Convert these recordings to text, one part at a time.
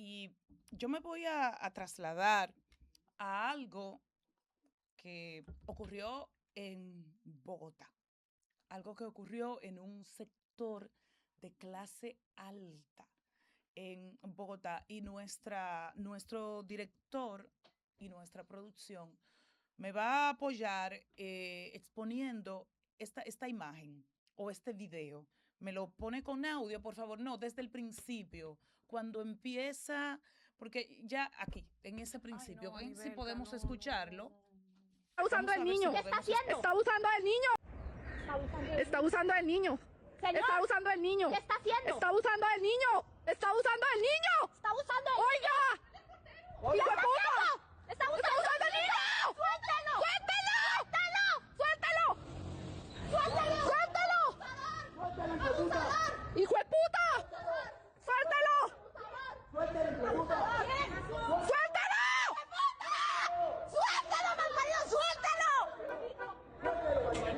y yo me voy a trasladar a algo que ocurrió en Bogotá, algo que ocurrió en un sector de clase alta en Bogotá y nuestro director y nuestra producción me va a apoyar exponiendo esta imagen o este video. Me lo pone con audio, por favor, no, desde el principio, cuando empieza, porque ya aquí, en ese principio, no, ven si Anibelta, podemos no, escucharlo. Está usando Vamos a el ver si niño. ¿Qué está podemos haciendo? Está usando el niño. Está usando el niño. Señor, Está usando el niño. ¿qué está haciendo? Está usando el niño. Está usando el niño. Está usando el Oiga. ¿Qué ¡Hijo de está puta! haciendo? Está usando el niño. ¡Suéltelo! ¡Suéltelo! ¡Suéltelo! ¡Suéltelo! ¡Suéltelo! ¡Suéltelo! ¡Abusador! ¡Hijo de puta! ¡Suéltelo! ¡Suéltelo, malparido! ¡Suéltelo!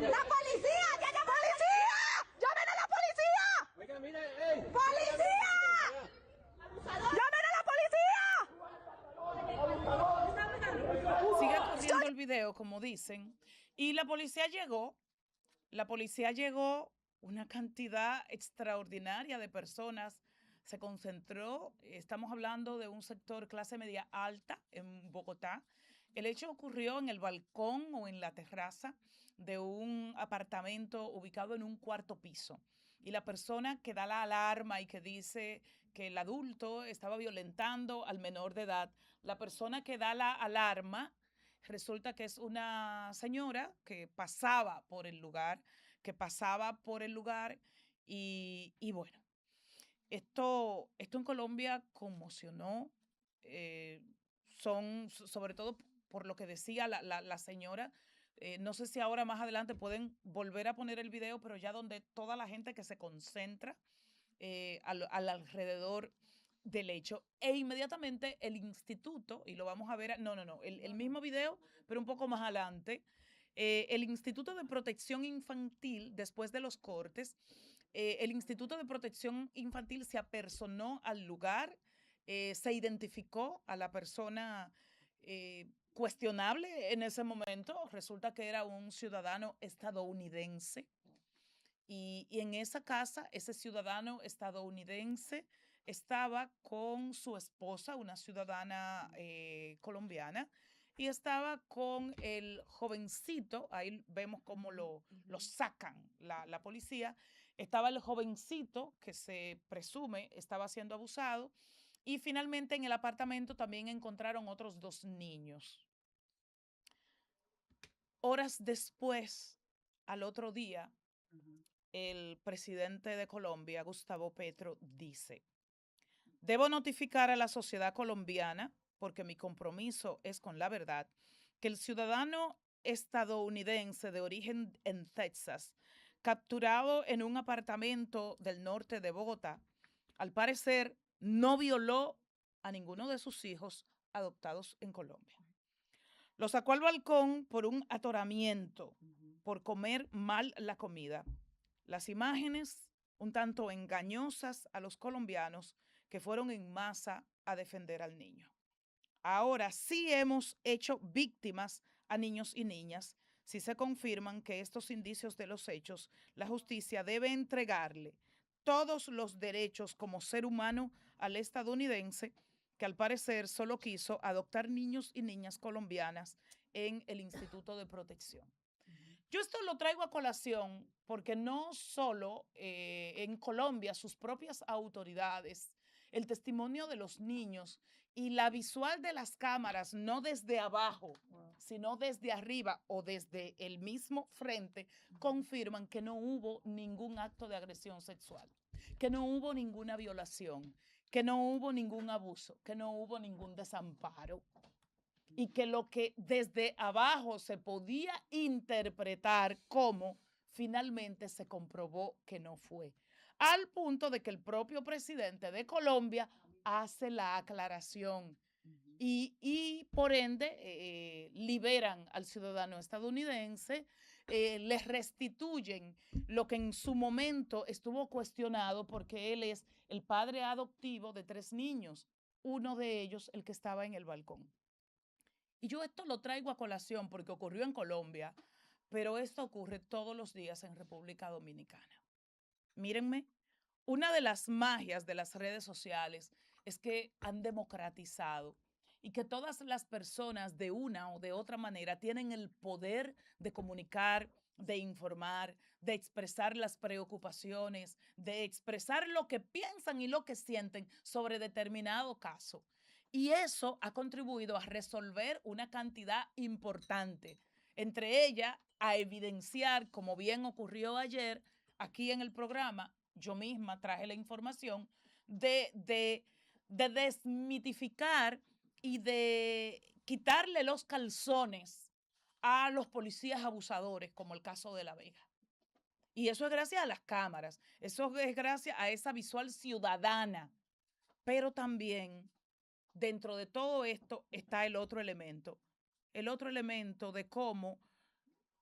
¡La policía! ¡Ya llama policía! ¡Llamen a la policía! Oiga, mire, ey. ¡Policía! ¡Llamen a la policía! Sigue corriendo el video, como dicen, y la policía llegó, una cantidad extraordinaria de personas se concentró, estamos hablando de un sector clase media alta en Bogotá. El hecho ocurrió en el balcón o en la terraza de un apartamento ubicado en un cuarto piso. Y la persona que da la alarma y que dice que el adulto estaba violentando al menor de edad, la persona que da la alarma resulta que es una señora que pasaba por el lugar, y bueno, esto en Colombia conmocionó, eh, sobre todo por lo que decía la señora. No sé si ahora más adelante pueden volver a poner el video, pero ya donde toda la gente que se concentra al alrededor del hecho. E inmediatamente el instituto, y lo vamos a ver, el mismo video, pero un poco más adelante, el Instituto de Protección Infantil, después de los cortes, el Instituto de Protección Infantil se apersonó al lugar, se identificó a la persona cuestionable en ese momento. Resulta que era un ciudadano estadounidense. Y en esa casa, ese ciudadano estadounidense estaba con su esposa, una ciudadana colombiana, y estaba con el jovencito, ahí vemos cómo lo sacan la policía, estaba el jovencito que se presume estaba siendo abusado, y finalmente en el apartamento también encontraron otros 2 niños. Horas después, al otro día, el presidente de Colombia, Gustavo Petro, dice: debo notificar a la sociedad colombiana, porque mi compromiso es con la verdad, que el ciudadano estadounidense de origen en Texas, capturado en un apartamento del norte de Bogotá, al parecer no violó a ninguno de sus hijos adoptados en Colombia. Lo sacó al balcón por un atoramiento, por comer mal la comida. Las imágenes un tanto engañosas a los colombianos que fueron en masa a defender al niño. Ahora sí hemos hecho víctimas a niños y niñas. Si se confirman que estos indicios de los hechos, la justicia debe entregarle todos los derechos como ser humano al estadounidense que al parecer solo quiso adoptar niños y niñas colombianas en el Instituto de Protección. Yo esto lo traigo a colación porque no solo en Colombia sus propias autoridades, el testimonio de los niños y la visual de las cámaras, no desde abajo, sino desde arriba o desde el mismo frente, confirman que no hubo ningún acto de agresión sexual, que no hubo ninguna violación, que no hubo ningún abuso, que no hubo ningún desamparo. Y que lo que desde abajo se podía interpretar como finalmente se comprobó que no fue. Al punto de que el propio presidente de Colombia hace la aclaración y por ende liberan al ciudadano estadounidense, les restituyen lo que en su momento estuvo cuestionado porque él es el padre adoptivo de 3 niños. uno de ellos el que estaba en el balcón. Y yo esto lo traigo a colación porque ocurrió en Colombia, pero esto ocurre todos los días en República Dominicana. Mírenme, una de las magias de las redes sociales es que han democratizado y que todas las personas de una o de otra manera tienen el poder de comunicar, de informar, de expresar las preocupaciones, de expresar lo que piensan y lo que sienten sobre determinado caso. Y eso ha contribuido a resolver una cantidad importante, entre ellas a evidenciar, como bien ocurrió ayer aquí en el programa, yo misma traje la información de desmitificar y de quitarle los calzones a los policías abusadores, como el caso de La Vega. Y eso es gracias a las cámaras, eso es gracias a esa visual ciudadana. Pero también dentro de todo esto está el otro elemento de cómo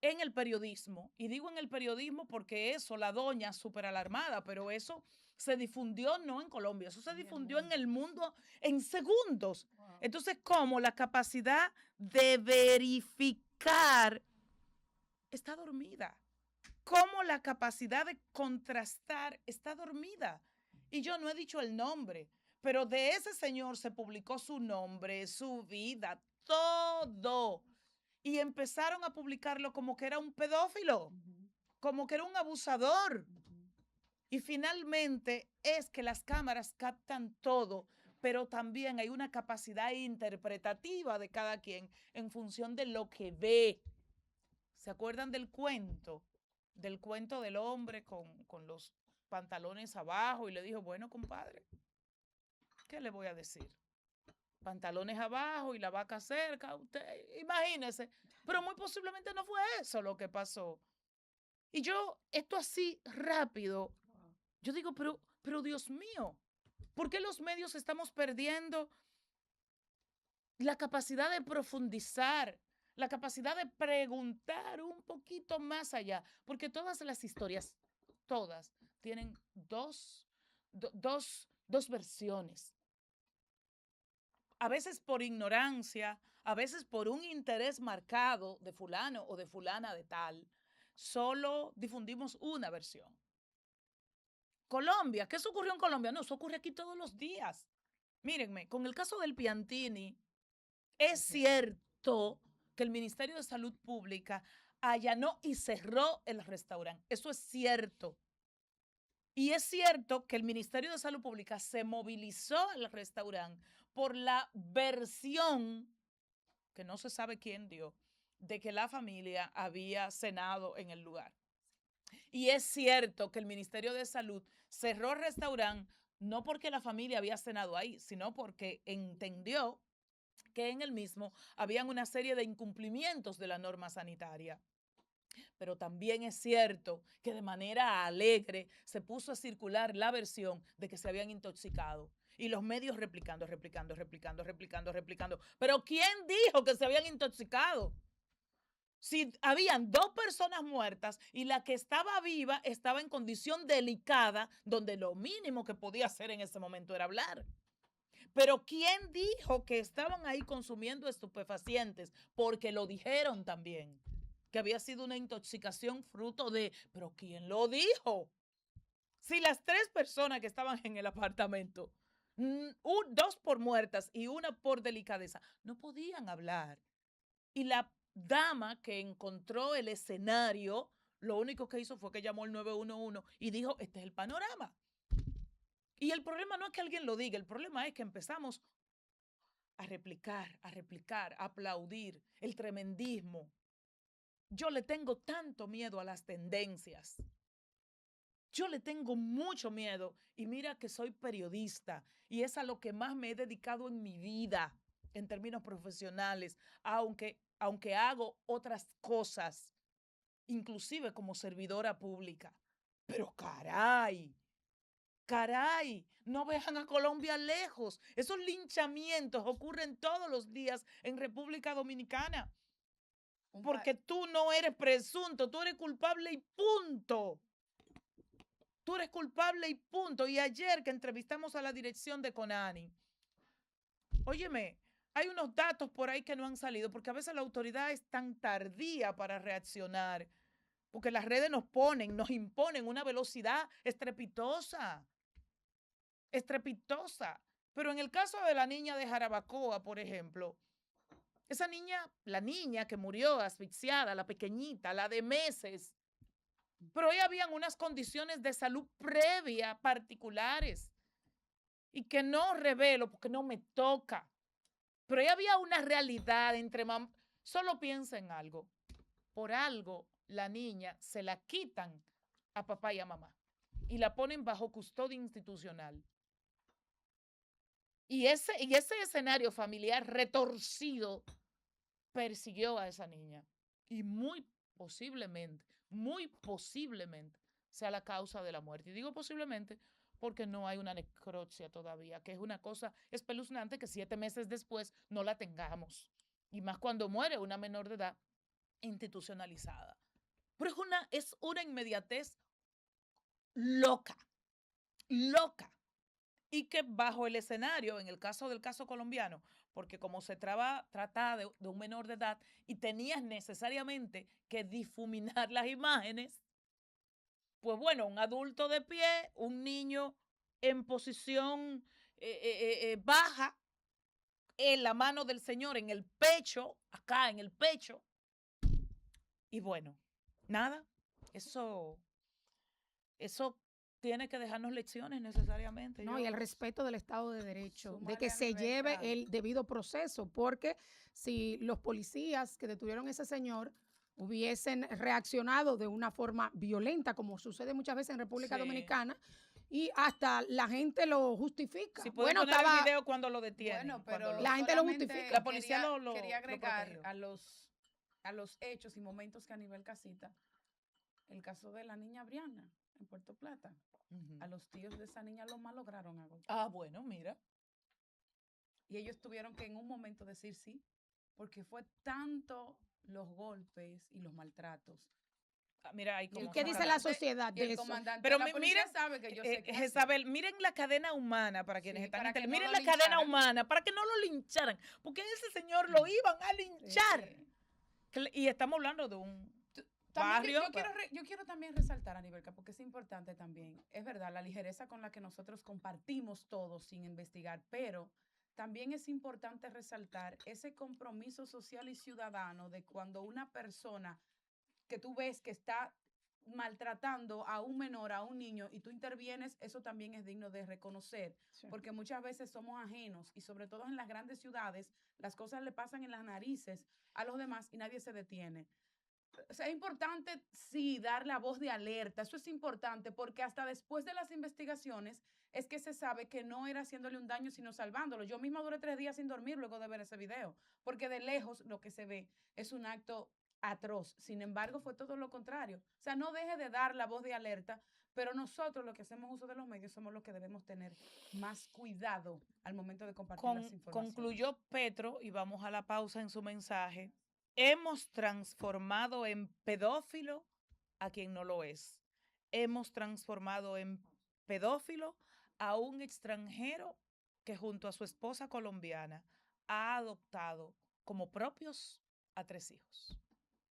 en el periodismo, y digo en el periodismo porque eso, la doña súper alarmada, pero eso se difundió no en Colombia, eso se difundió en el mundo en segundos. Entonces, ¿cómo la capacidad de verificar está dormida? ¿Cómo la capacidad de contrastar está dormida? Y yo no he dicho el nombre, pero de ese señor se publicó su nombre, su vida, todo. Y empezaron a publicarlo como que era un pedófilo, como que era un abusador. Y finalmente es que las cámaras captan todo, pero también hay una capacidad interpretativa de cada quien en función de lo que ve. ¿Se acuerdan del cuento? Del cuento del hombre con los pantalones abajo y le dijo, bueno, compadre, ¿qué le voy a decir? Pantalones abajo y la vaca cerca, usted imagínese, pero muy posiblemente no fue eso lo que pasó. Y yo, esto así rápido, yo digo, pero Dios mío, ¿por qué los medios estamos perdiendo la capacidad de profundizar, la capacidad de preguntar un poquito más allá? Porque todas las historias, todas, tienen dos versiones. A veces por ignorancia, a veces por un interés marcado de fulano o de fulana de tal, solo difundimos una versión. Colombia, ¿qué eso ocurrió en Colombia? No, eso ocurre aquí todos los días. Mírenme, con el caso del Piantini, es cierto que el Ministerio de Salud Pública allanó y cerró el restaurante. Eso es cierto. Y es cierto que el Ministerio de Salud Pública se movilizó al restaurante por la versión, que no se sabe quién dio, de que la familia había cenado en el lugar. Y es cierto que el Ministerio de Salud cerró el restaurante no porque la familia había cenado ahí, sino porque entendió que en el mismo habían una serie de incumplimientos de la norma sanitaria. Pero también es cierto que de manera alegre se puso a circular la versión de que se habían intoxicado. Y los medios replicando. Pero ¿quién dijo que se habían intoxicado? Si habían 2 personas muertas y la que estaba viva estaba en condición delicada, donde lo mínimo que podía hacer en ese momento era hablar. Pero ¿quién dijo que estaban ahí consumiendo estupefacientes? Porque lo dijeron también, que había sido una intoxicación fruto de, ¿pero quién lo dijo? Si las 3 personas que estaban en el apartamento, 2 por muertas y una por delicadeza, no podían hablar. Y la dama que encontró el escenario, lo único que hizo fue que llamó al 911 y dijo, este es el panorama. Y el problema no es que alguien lo diga, el problema es que empezamos a replicar, a aplaudir el tremendismo. Yo le tengo tanto miedo a las tendencias. Yo le tengo mucho miedo y mira que soy periodista y es a lo que más me he dedicado en mi vida en términos profesionales, aunque hago otras cosas, inclusive como servidora pública. Pero caray, no vean a Colombia lejos. Esos linchamientos ocurren todos los días en República Dominicana. Porque tú no eres presunto, tú eres culpable y punto. Tú eres culpable y punto. Y ayer que entrevistamos a la dirección de CONANI, Óyeme, hay unos datos por ahí que no han salido, porque a veces la autoridad es tan tardía para reaccionar, porque las redes nos imponen una velocidad estrepitosa, estrepitosa. Pero en el caso de la niña de Jarabacoa, por ejemplo, esa niña, la niña que murió asfixiada, la pequeñita, la de meses, pero ahí habían unas condiciones de salud previa particulares y que no revelo porque no me toca. Pero ahí había una realidad entre solo piensa en algo. Por algo la niña se la quitan a papá y a mamá y la ponen bajo custodia institucional. Y ese escenario familiar retorcido persiguió a esa niña. Y muy posiblemente sea la causa de la muerte. Y digo posiblemente porque no hay una necropsia todavía, que es una cosa espeluznante que 7 meses después no la tengamos. Y más cuando muere una menor de edad institucionalizada. Pero es una inmediatez loca, loca. Y que bajo el escenario, en el caso del caso colombiano, porque como se trata de un menor de edad y tenías necesariamente que difuminar las imágenes, pues bueno, un adulto de pie, un niño en posición baja, en la mano del Señor, en el pecho, acá en el pecho. Y bueno, nada, eso tiene que dejarnos lecciones necesariamente. No, y el respeto del Estado de Derecho, de que se lleve el debido proceso, porque si los policías que detuvieron a ese señor hubiesen reaccionado de una forma violenta, como sucede muchas veces en República Dominicana, y hasta la gente lo justifica. Si pueden poner el video cuando lo detienen. Bueno, pero la gente lo justifica. La policía quería agregar lo a los hechos y momentos que a nivel casita, el caso de la niña Brianna en Puerto Plata. A los tíos de esa niña lo malograron a golpe. Ah, bueno, mira. Y ellos tuvieron que en un momento decir sí, porque fue tanto los golpes y los maltratos. Mira, ¿Y qué dice la sociedad de eso? Pero miren, sabe que yo sé que Jezabel, miren la cadena humana para quienes están para miren la cadena humana para que no lo lincharan, porque a ese señor lo iban a linchar. Y estamos hablando de un barrio. Yo quiero también resaltar, Anibelka, porque es importante también, es verdad, la ligereza con la que nosotros compartimos todo sin investigar, pero también es importante resaltar ese compromiso social y ciudadano de cuando una persona que tú ves que está maltratando a un menor, a un niño, y tú intervienes, eso también es digno de reconocer, porque muchas veces somos ajenos y sobre todo en las grandes ciudades, las cosas le pasan en las narices a los demás y nadie se detiene. O sea, es importante, sí, dar la voz de alerta, eso es importante, porque hasta después de las investigaciones es que se sabe que no era haciéndole un daño, sino salvándolo. Yo misma duré 3 días sin dormir luego de ver ese video, porque de lejos lo que se ve es un acto atroz. Sin embargo, fue todo lo contrario. O sea, no deje de dar la voz de alerta, pero nosotros, los que hacemos uso de los medios, somos los que debemos tener más cuidado al momento de compartir las informaciones. Concluyó Petro, y vamos a la pausa en su mensaje. Hemos transformado en pedófilo a quien no lo es. Hemos transformado en pedófilo a un extranjero que junto a su esposa colombiana ha adoptado como propios a 3 hijos.